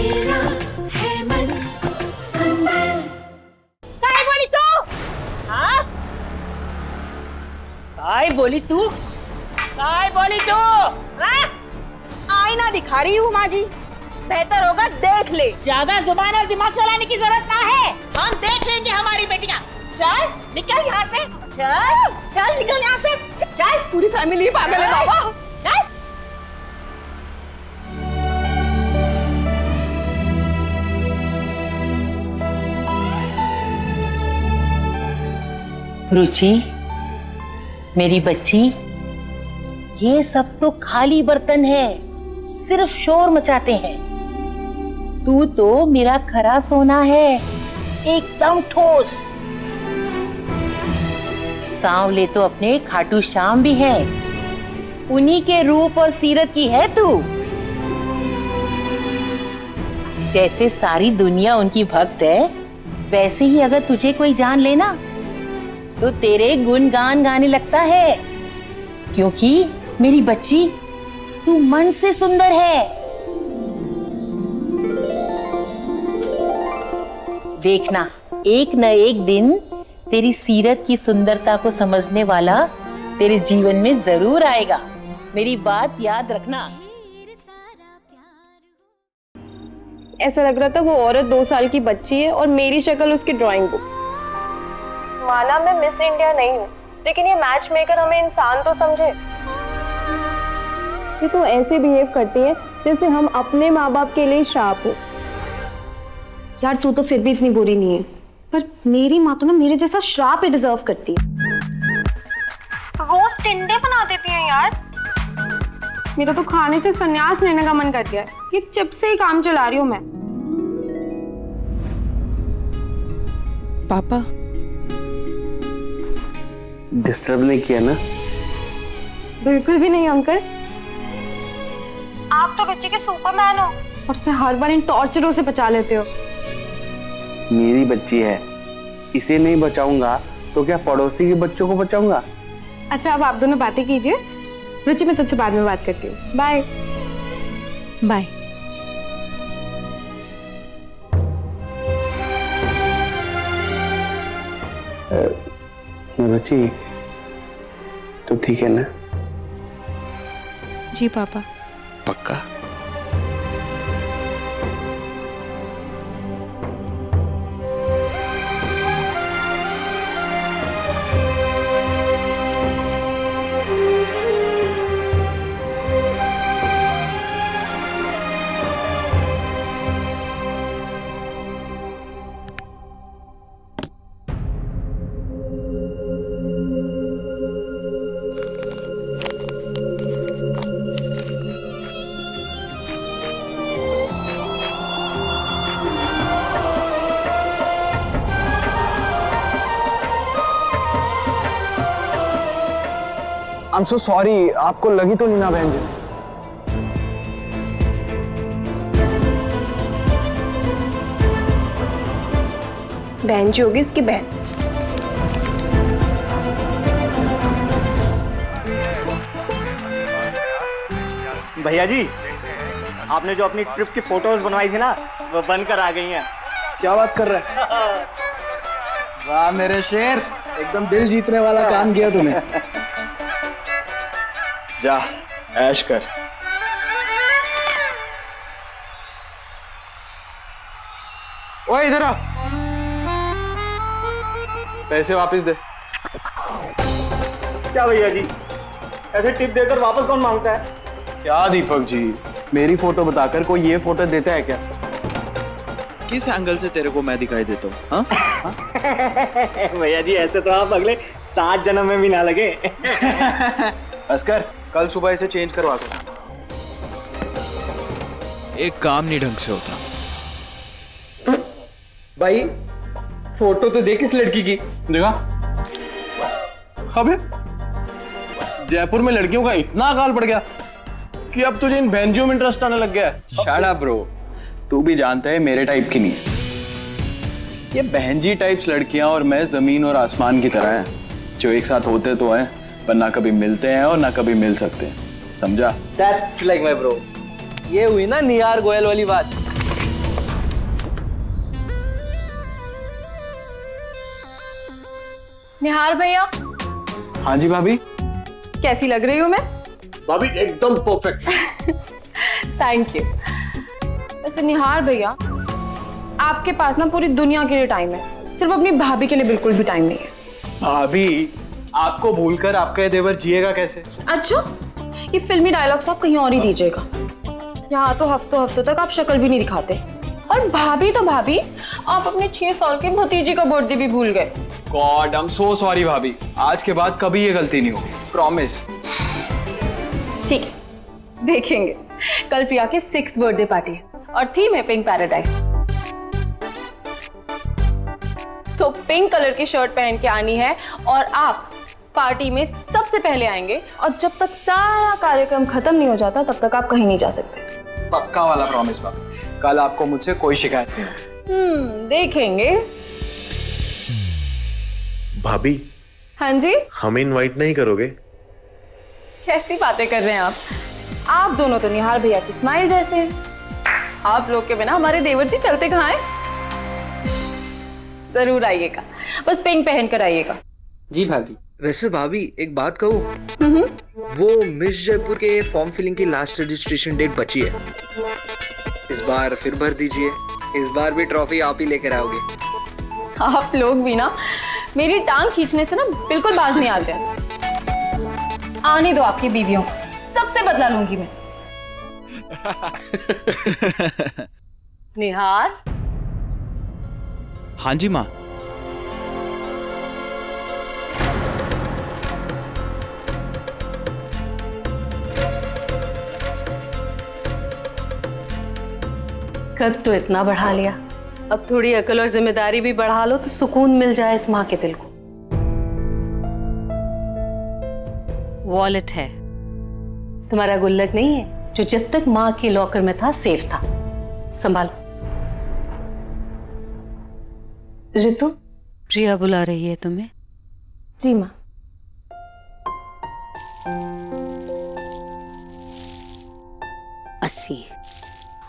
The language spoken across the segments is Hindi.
मेरा है मन सुंदर। काय बोली तू? हाँ? काय बोली तू? काय बोली तू? हाँ? आईना दिखा रही हूँ माँ जी, बेहतर होगा देख ले। ज्यादा जुबान और दिमाग चलाने की जरूरत ना है। हम देख लेंगे हमारी बेटियां। चल निकल यहाँ से। चल चल निकल यहाँ से। चल पूरी फैमिली पागल है बाबा। चल। रुचि, मेरी बच्ची, ये सब तो खाली बर्तन है, सिर्फ शोर मचाते हैं। तू तो मेरा खरा सोना है, एकदम ठोस। सांवले तो अपने खाटू श्याम भी है, उन्हीं के रूप और सीरत की है तू। जैसे सारी दुनिया उनकी भक्त है, वैसे ही अगर तुझे कोई जान लेना तो तेरे गुणगान गाने लगता है, क्योंकि मेरी बच्ची तू मन से सुंदर है। देखना, एक न एक दिन तेरी सीरत की सुंदरता को समझने वाला तेरे जीवन में जरूर आएगा। मेरी बात याद रखना। ऐसा लग रहा था वो औरत 2 साल की बच्ची है और मेरी शक्ल उसकी ड्राइंग बुक। माना मैं मिस इंडिया नहीं हूँ, लेकिन ये मैच मेकर हमें इंसान तो समझे। ये तो ऐसे बिहेव करती है जैसे हम अपने माँ बाप के लिए श्राप हो। यार तू तो फिर भी इतनी बुरी नहीं है, पर मेरी माँ तो ना मेरे जैसा श्राप ही डिजर्व करती है। रोज टिंडे बना देती है यार। मेरा तो खाने से संन्यास लेने का मन कर गया है। ये जब से ही काम चला रही हूँ मैं। पापा डिस्टर्ब नहीं किया ना? बिल्कुल भी नहीं अंकल, आप तो रुचि के सुपरमैन हो और से हर बार इन टॉर्चरों से बचा लेते हो। मेरी बच्ची है, इसे नहीं बचाऊंगा तो क्या पड़ोसी के बच्चों को बचाऊंगा? अच्छा अब आप दोनों बातें कीजिए, रुचि मैं तुझसे बाद में बात करती हूँ। Bye bye. रुचि तो ठीक है ना? जी पापा। पक्का? I'm so sorry, आपको लगी तो नहीं ना बहन जी? बहन जी होगी इसकी बहन। भैया जी, आपने जो अपनी ट्रिप की फोटोज बनवाई थी ना, वो बनकर आ गई हैं। क्या बात कर रहे हैं? वाह मेरे शेर, एकदम दिल जीतने वाला काम किया तूने। जा ऐश कर। ओए इधर आ, पैसे वापस दे। क्या भैया जी, ऐसे टिप देकर वापस कौन मांगता है? क्या दीपक जी, मेरी फोटो बताकर कोई ये फोटो देता है क्या? किस एंगल से तेरे को मैं दिखाई देता हूँ? हाँ? भैया जी ऐसे तो आप अगले 7 जन्म में भी ना लगे। अस्कर, कल सुबह इसे चेंज करवा दो। एक काम नहीं ढंग से होता। भाई फोटो तो देख इस लड़की की। देखा? अबे जयपुर में लड़कियों का इतना अकाल पड़ गया कि अब तुझे इन बहनजियों में इंटरेस्ट आने लग गया है। शट अप ब्रो, तू भी जानता है मेरे टाइप की नहीं है। ये बहनजी टाइप्स लड़कियां और मैं जमीन और आसमान की तरह हैं, जो एक साथ होते तो हैं पर ना कभी मिलते हैं और ना कभी मिल सकते हैं, समझा? That's like my bro। ये हुई ना नियार गोयल वाली बात। निहार भैया, हाँ जी भाभी। कैसी लग रही हूँ मैं? भाभी एकदम परफेक्ट। Thank you. वैसे निहार भैया, आपके पास ना पूरी दुनिया के लिए टाइम है, सिर्फ अपनी भाभी के लिए बिल्कुल भी टाइम नहीं है। भाभी, आपको भूलकर आपका ये देवर जिएगा कैसे? अच्छा, ये फिल्मी डायलॉग्स आप कहीं और ही दीजिएगा। यहाँ तो हफ्तों हफ्तों तक आप शक्ल भी नहीं दिखाते। और भाभी तो भाभी, आप अपने 6 साल के भतीजे का बर्थडे भी भूल गए। God, I am so sorry भाभी। आज के बाद कभी ये गलती नहीं होगी, प्रॉमिस। ठीक है, देखेंगे। कल प्रिया की 6th बर्थडे पार्टी है और थीम है पिंक पैराडाइज। तो पिंक कलर की शर्ट पहन के आनी है और आप पार्टी में सबसे पहले आएंगे, और जब तक सारा कार्यक्रम खत्म नहीं हो जाता तब तक आप कहीं नहीं जा सकते। पक्का वाला प्रॉमिस भाभी। कल आपको मुझसे कोई शिकायत नहीं होगी। देखेंगे। भाभी, हाँ जी, हमें इनवाइट नहीं करोगे? कैसी बातें कर रहे हैं आप दोनों तो निहार भैया की स्माइल जैसे हैं। आप लोग के बिना हमारे देवर जी चलते कहाँ हैं? जरूर आइएगा, बस पिंक पहन कर आइएगा। जी भाभी। वैसे भाभी एक बात कहूँ, वो मिस जयपुर के फॉर्म फिलिंग की लास्ट रजिस्ट्रेशन डेट बची है। इस बार फिर भर दीजिए, इस बार भी ट्रॉफी आप ही लेकर आओगे। आप लोग भी ना मेरी टांग खींचने से ना बिल्कुल बाज नहीं आते। आने दो आपकी बीवियों को, सबसे बदला लूंगी मैं। निहार। हाँ जी माँ। कद तो इतना बढ़ा लिया, अब थोड़ी अकल और जिम्मेदारी भी बढ़ा लो तो सुकून मिल जाए इस माँ के दिल को। वॉलेट है, तुम्हारा गुल्लक नहीं है जो जब तक माँ के लॉकर में था सेफ था। संभालो। ऋतु, प्रिया बुला रही है तुम्हें। जी माँ।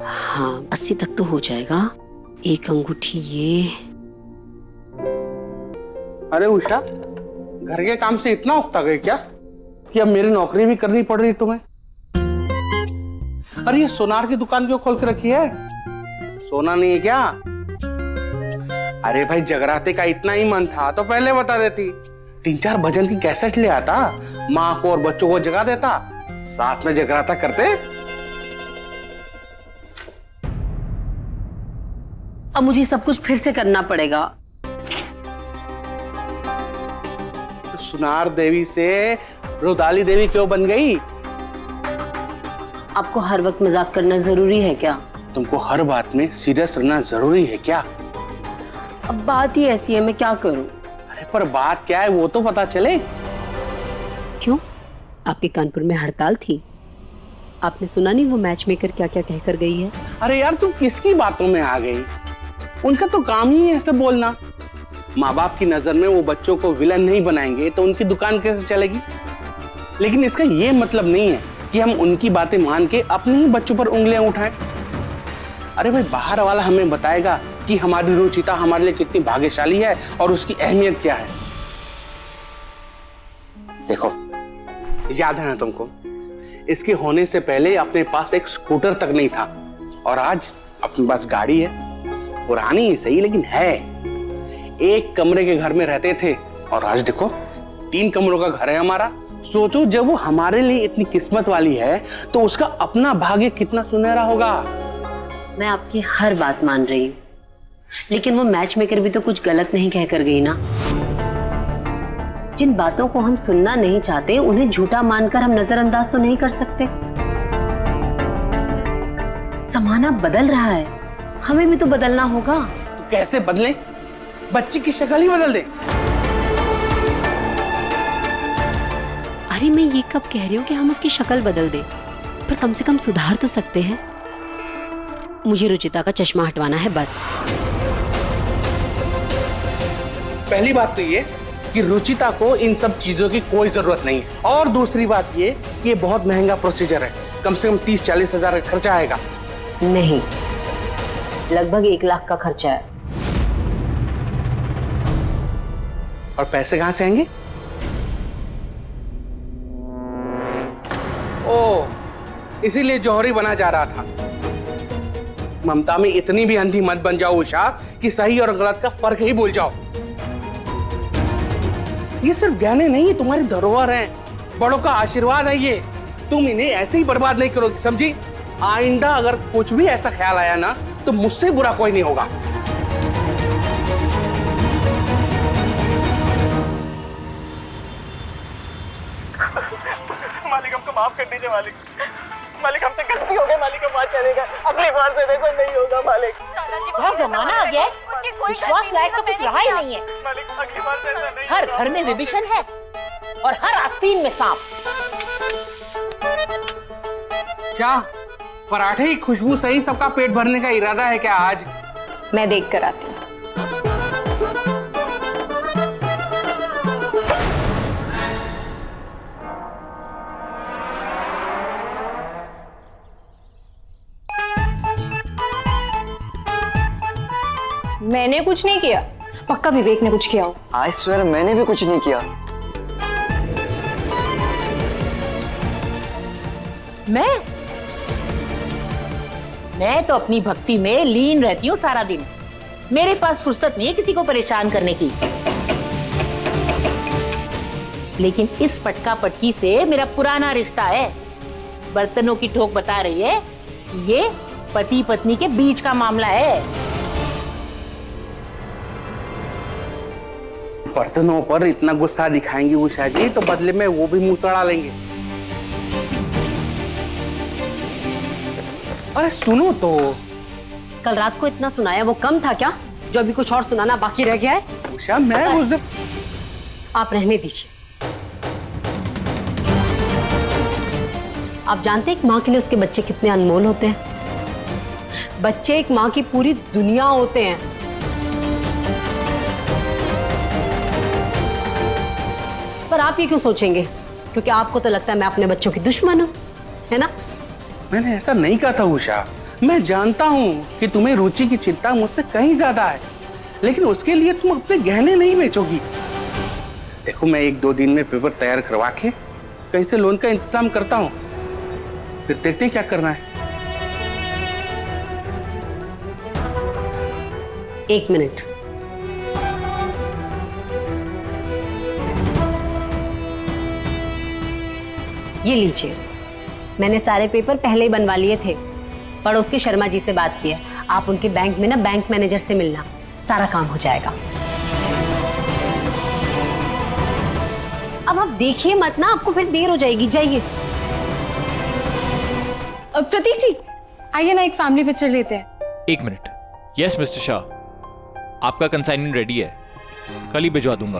हाँ, 80 तक तो हो जाएगा। एक अंगूठी ये। अरे उषा, घर के काम से इतना उकता गए क्या कि अब मेरी नौकरी भी करनी पड़ रही तुम्हें? अरे ये सोनार की दुकान क्यों खोल के रखी है? सोना नहीं है क्या? अरे भाई, जगराते का इतना ही मन था तो पहले बता देती। 3-4 भजन की कैसेट ले आता, माँ को और बच्चों को जगा देता, साथ में जगराता करते। अब मुझे सब कुछ फिर से करना पड़ेगा। तो सुनार देवी से रुदाली देवी क्यों बन गई? आपको हर वक्त मजाक करना जरूरी है क्या? तुमको हर बात में सीरियस रहना जरूरी है क्या? अब बात ही ऐसी है, मैं क्या करूं? अरे पर बात क्या है वो तो पता चले। क्यों? आपके कानपुर में हड़ताल थी, आपने सुना नहीं वो मैच मेकर क्या क्या कहकर गई है? अरे यार, तुम किसकी बातों में आ गई? उनका तो काम ही है ऐसे बोलना। माँ बाप की नजर में वो बच्चों को विलन नहीं बनाएंगे तो उनकी दुकान कैसे चलेगी? लेकिन इसका ये मतलब नहीं है कि हम उनकी बातें मान के अपने ही बच्चों पर उंगलियां उठाएं। अरे भाई, बाहर वाला हमें बताएगा कि हमारी रुचिता हमारे लिए कितनी भाग्यशाली है और उसकी अहमियत क्या है। देखो, याद है ना तुमको, इसके होने से पहले अपने पास एक स्कूटर तक नहीं था और आज अपने पास गाड़ी है। पुरानी ही सही लेकिन है। एक कमरे के घर में रहते थे और आज देखो 3 कमरों का घर है हमारा। सोचो, जब वो हमारे लिए इतनी किस्मत वाली है तो उसका अपना भाग्य कितना सुनहरा होगा। मैं आपकी हर बात मान रही हूँ, लेकिन वो मैच मेकर भी तो कुछ गलत नहीं कहकर गई ना। जिन बातों को हम सुनना नहीं चाहते उन्हें झूठा मानकर हम नजरअंदाज तो नहीं कर सकते। जमाना बदल रहा है, हमें भी तो बदलना होगा। तो कैसे बदले? बच्ची की शक्ल ही बदल दे। अरे मैं ये कब कह रही हूँ कि हम उसकी शक्ल बदल दें, पर कम से कम सुधार तो सकते हैं। मुझे रुचिता का चश्मा हटवाना है बस। पहली बात तो ये कि रुचिता को इन सब चीजों की कोई जरूरत नहीं है, और दूसरी बात ये कि ये बहुत महंगा प्रोसीजर है, कम से कम 30-40 हजार का खर्चा आएगा। नहीं, लगभग 1 लाख का खर्चा है। और पैसे कहां से आएंगे? ओ, इसीलिए जौहरी बना जा रहा था। ममता में इतनी भी अंधी मत बन जाओ उषा कि सही और गलत का फर्क ही भूल जाओ। ये सिर्फ गहने नहीं, तुम्हारी धरोहर हैं, बड़ों का आशीर्वाद है ये। तुम इन्हें ऐसे ही बर्बाद नहीं करोगी, समझी? आइंदा अगर कुछ भी ऐसा ख्याल आया ना तो मुझसे बुरा कोई नहीं होगा। मालिक हमको माफ कर दीजिए मालिक। मालिक हमसे गलती हो गई मालिक, हम वहाँ चलेगा, अगली बार से देखो नहीं होगा मालिक। क्या जमाना आ गया, विश्वास लायक तो कुछ रहा ही नहीं है। मालिक अगली बार से ऐसा नहीं। हर घर में विभीषण है और हर आस्तीन में सांप। क्या पराठे की खुशबू सही सबका पेट भरने का इरादा है क्या आज? मैं देख कर आती हूँ। मैंने कुछ नहीं किया। पक्का विवेक ने कुछ किया हो। आई स्वेयर मैंने भी कुछ नहीं किया। मैं तो अपनी भक्ति में लीन रहती हूँ सारा दिन। मेरे पास फुर्सत नहीं है किसी को परेशान करने की। लेकिन इस पटका पटकी से मेरा पुराना रिश्ता है। बर्तनों की ठोक बता रही है कि ये पति पत्नी के बीच का मामला है। बर्तनों पर इतना गुस्सा दिखाएंगी उषा जी तो बदले में वो भी मुंह चढ़ा लेंगे। अरे सुनो तो, कल रात को इतना सुनाया वो कम था क्या, जो अभी कुछ और सुनाना बाकी रह गया है? उषा मैं उस दिन। आप रहने दीजिए। आप जानते हैं एक माँ के लिए उसके बच्चे कितने अनमोल होते हैं। बच्चे एक माँ की पूरी दुनिया होते हैं। पर आप ये क्यों सोचेंगे? क्योंकि आपको तो लगता है मैं अपने बच्चों की दुश्मन हूं, है ना? मैंने ऐसा नहीं कहा था उषा। मैं जानता हूँ कि तुम्हें रुचि की चिंता मुझसे कहीं ज्यादा है, लेकिन उसके लिए तुम अपने गहने नहीं बेचोगी। देखो मैं 1-2 दिन में पेपर तैयार करवा के कहीं से लोन का इंतजाम करता हूँ, फिर देखते हैं क्या करना है। 1 मिनट। ये लीजिए, मैंने सारे पेपर पहले ही बनवा लिए थे। पड़ोस के शर्मा जी से बात की है। आप उनके बैंक में ना बैंक मैनेजर से मिलना, सारा काम हो जाएगा। अब आप देखिए मत ना, आपको फिर देर हो जाएगी। जाइए। प्रतीक जी आइए ना, एक फैमिली पिक्चर लेते हैं। 1 मिनट। यस मिस्टर शाह, आपका कंसाइनमेंट रेडी है, कल ही भिजवा दूंगा।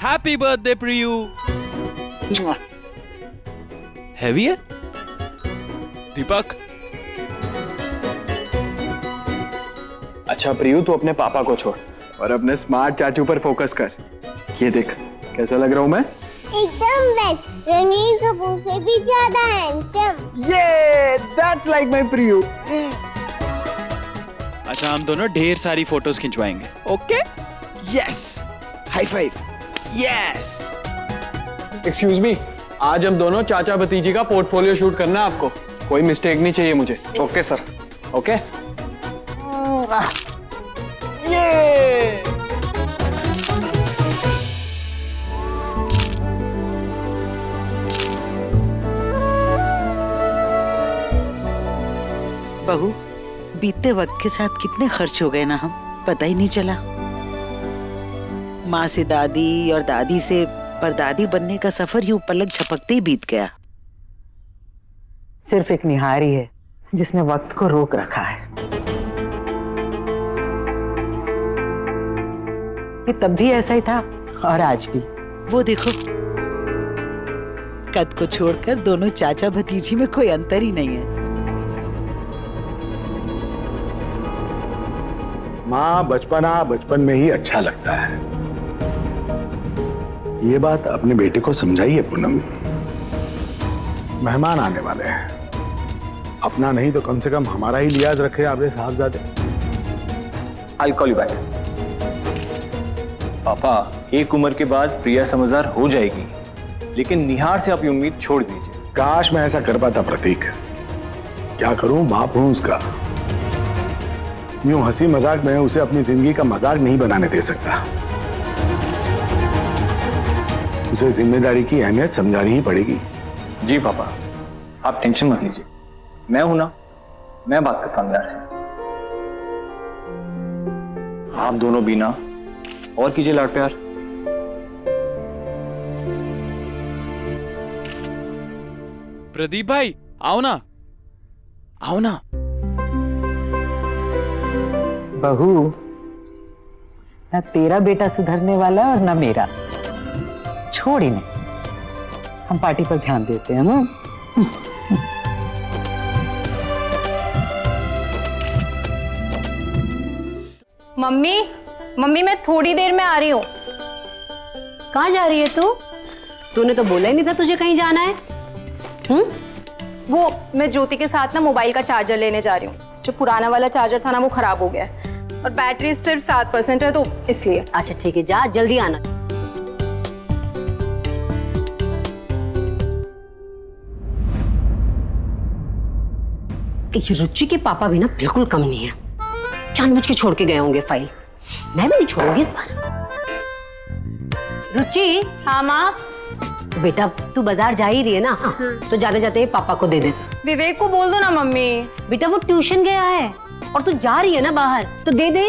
Happy birthday Priyu. हैवी है दीपक। अच्छा प्रियू, तू अपने पापा को छोड़ और अपने स्मार्ट चाचू पर फोकस कर। ये देख कैसा लग रहा हूं मैं? एकदम बेस्ट, रणवीर कपूर से भी ज्यादा हैंडसम। ये दैट्स लाइक माय प्रियू। अच्छा हम दोनों ढेर सारी फोटोज खिंचवाएंगे। Okay? Yes. High five. Yes. Excuse me, आज हम दोनों चाचा भतीजी का पोर्टफोलियो शूट करना है आपको। कोई मिस्टेक नहीं चाहिए मुझे। Okay sir. ओके? ये बहू, बीते वक्त के साथ कितने खर्च हो गए ना हम, पता ही नहीं चला। माँ से दादी और दादी से परदादी बनने का सफर यूं पलक झपकते ही बीत गया। सिर्फ एक निहारी है जिसने वक्त को रोक रखा है। ये तब भी ऐसा ही था और आज भी। वो देखो, कद को छोड़कर दोनों चाचा भतीजी में कोई अंतर ही नहीं है। माँ, बचपना बचपन में ही अच्छा लगता है। ये बात अपने बेटे को समझाइए पूनम। मेहमान आने वाले हैं, अपना नहीं तो कम से कम हमारा ही लिहाज रखे आपने साहबजादे। I'll call you back. पापा, एक उम्र के बाद प्रिया समझदार हो जाएगी, लेकिन निहार से आप ये उम्मीद छोड़ दीजिए। काश मैं ऐसा कर पाता प्रतीक। क्या करूं, बाप हूं उसका। यूं हंसी मजाक में उसे अपनी जिंदगी का मजाक नहीं बनाने दे सकता। उसे जिम्मेदारी की अहमियत समझानी ही पड़ेगी। जी पापा, आप टेंशन मत लीजिए, मैं हूं ना, मैं बात करता हूं यार से। आप दोनों भी ना और कीजिए लाड प्यार। प्रदीप भाई, आओ ना, आओ ना। बहू, न तेरा बेटा सुधरने वाला और न मेरा। छोड़ इन्हें, हम पार्टी पर ध्यान देते हैं ना। मम्मी, मम्मी मैं थोड़ी देर में आ रही हूँ। कहाँ जा रही है तू? तूने तो बोला ही नहीं था तुझे कहीं जाना है। वो मैं ज्योति के साथ ना मोबाइल का चार्जर लेने जा रही हूँ। जो पुराना वाला चार्जर था ना वो खराब हो गया है और बैटरी सिर्फ 7% है, तो इसलिए। अच्छा ठीक है, जा जल्दी आना। रुचि के पापा भी ना बिल्कुल कम नहीं है, जानबूझ के छोड़ के गए होंगे फाइल। मैं भी नहीं छोड़ूंगी इस बार। रुचि। हाँ माँ। बेटा तू बाजार जा ही रही है ना, तो जाते जाते पापा को दे दे। विवेक को बोल दो ना मम्मी। बेटा वो ट्यूशन गया है और तू जा रही है ना बाहर, तो दे दे।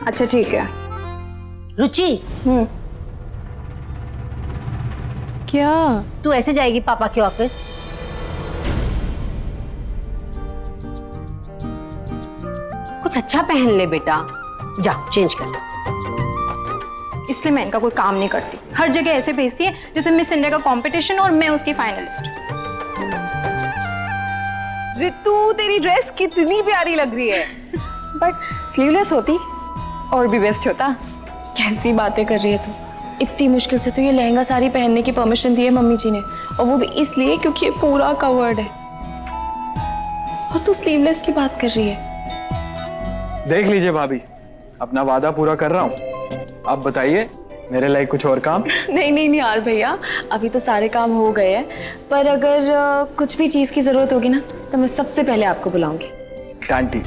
अच्छा ठीक है। रुचि। क्या? तू ऐसे जाएगी पापा के ऑफिस? कुछ अच्छा पहन ले बेटा, जा चेंज कर ले। इसलिए मैं इनका कोई काम नहीं करती, हर जगह ऐसे भेजती है जैसे मिस इंडिया का कंपटीशन और मैं उसकी फाइनलिस्ट। रितु, तेरी ड्रेस कितनी प्यारी लग रही है। बट स्लीवलेस होती और भी बेस्ट होता। कैसी बातें कर रही है तू? इतनी मुश्किल से तो ये लहंगा साड़ी पहनने की परमिशन दी है मम्मी जी ने, और वो भी इसलिए क्योंकि ये पूरा कवर्ड है, और तू स्लीवलेस की बात कर रही है। देख लीजिए भाभी, अपना वादा पूरा कर रहा हूँ। आप बताइए, मेरे लायक कुछ और काम? नहीं यार भैया, अभी तो सारे काम हो गए हैं, पर अगर कुछ भी चीज की जरूरत होगी ना तो मैं सबसे पहले आपको बुलाऊंगी। आंटी,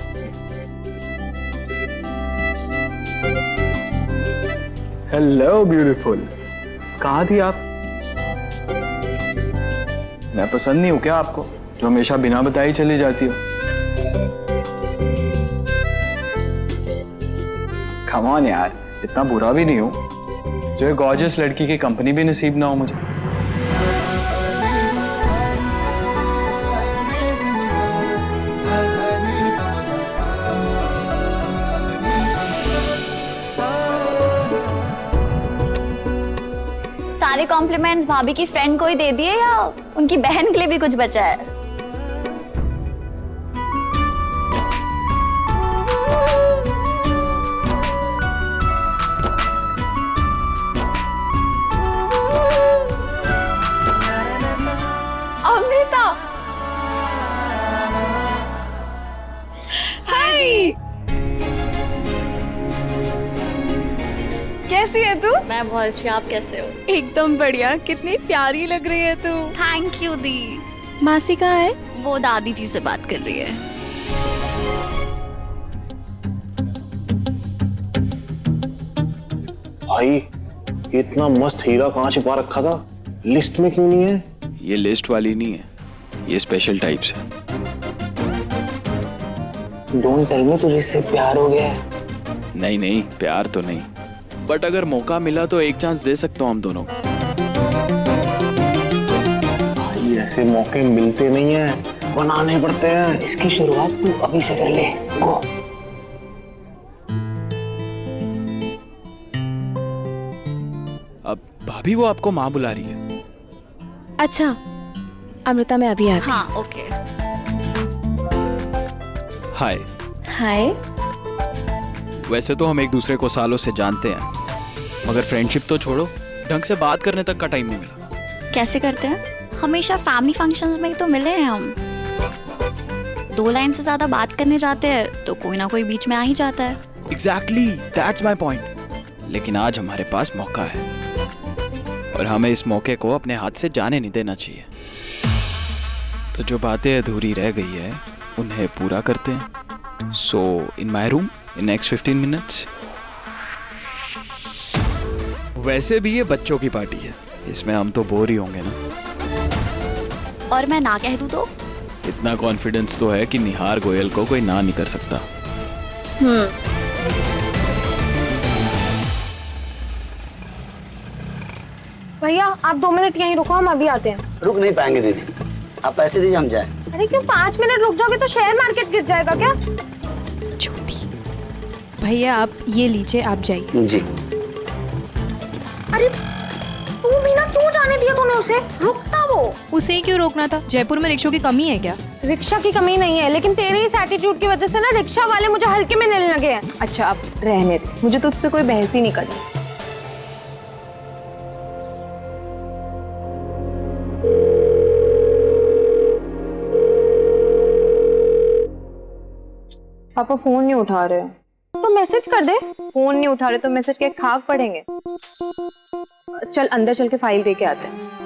हेलो ब्यूटीफुल, कहाँ थी आप? मैं पसंद नहीं हूँ क्या आपको, जो हमेशा बिना बताए चली जाती हो? कम ऑन यार, इतना बुरा भी नहीं हूँ जो एक गॉर्जियस लड़की की कंपनी भी नसीब ना हो मुझे। सारे कॉम्प्लीमेंट्स भाभी की फ्रेंड को ही दे दिए या उनकी बहन के लिए भी कुछ बचा है? अमृता, हाय, कैसी है तू? मैं बहुत अच्छी, आप कैसे हो? एकदम बढ़िया, कितनी प्यारी लग रही है तू। थैंक यू दी। मासी कहाँ है? वो दादी जी से बात कर रही है। भाई, इतना मस्त हीरा कहाँ छिपा रखा था, लिस्ट में क्यों नहीं है? ये लिस्ट वाली नहीं है, ये स्पेशल टाइप्स है। डोंट टेल मी तुझे इससे प्यार हो गया है। नहीं, प्यार तो नहीं, बट अगर मौका मिला तो एक चांस दे सकता हूँ हम दोनों को। भाई ऐसे मौके मिलते नहीं हैं, बनाने पड़ते हैं। इसकी शुरुआत तू अभी से कर ले। गो। अब भाभी वो आपको माँ बुला रही है। अच्छा अमृता, मैं अभी आती। हाँ ओके। हाय। हाय। वैसे तो हम एक दूसरे को सालों से जानते हैं, मगर फ्रेंडशिप तो छोड़ो, ढंग से बात करने तक का टाइम नहीं मिला। कैसे करते हैं? हमेशा फैमिली फंक्शंस में ही तो मिले हैं हम। 2 लाइन से ज्यादा बात करने जाते हैं तो कोई ना कोई बीच में आ ही जाता है। Exactly, that's my point. लेकिन आज हमारे पास मौका है और हमें इस मौके को अपने हाथ से जाने नहीं देना चाहिए। तो जो बातें अधूरी रह गई है उन्हें पूरा करते हैं। So in my room in next 15 minutes. वैसे भी ये बच्चों की पार्टी है, इसमें हम तो बोर ही होंगे ना। और मैं ना कह दूं तो? इतना कॉन्फिडेंस तो है कि निहार गोयल को कोई ना नहीं कर सकता। भैया आप 2 मिनट यहीं रुको, हम अभी आते हैं। रुक नहीं पाएंगे दीदी, आप पैसे दीजिए हम जाए। अरे क्यों, 5 मिनट रुक जाओगे तो शेयर मार्केट गिर जाएगा क्या? छोटी भैया आप ये लीजिए, आप जाइए। जी। अरे तू भी ना, क्यों जाने दिया तूने उसे? रुकता वो। उसे ही क्यों रोकना था? जयपुर में रिक्शों की कमी है क्या? रिक्शा की कमी नहीं है, लेकिन तेरे इस एटीट्यूड की वजह से ना रिक्शा वाले मुझे हल्के में लेने लगे हैं। अच्छा अब रहने दे, मुझे तुझसे कोई बहस ही नहीं करनी। पापा फोन नहीं उठा रहे। तो मैसेज कर दे। फोन नहीं उठा रहे तो मैसेज के खाक पड़ेंगे। चल अंदर चल के फाइल दे के आते हैं।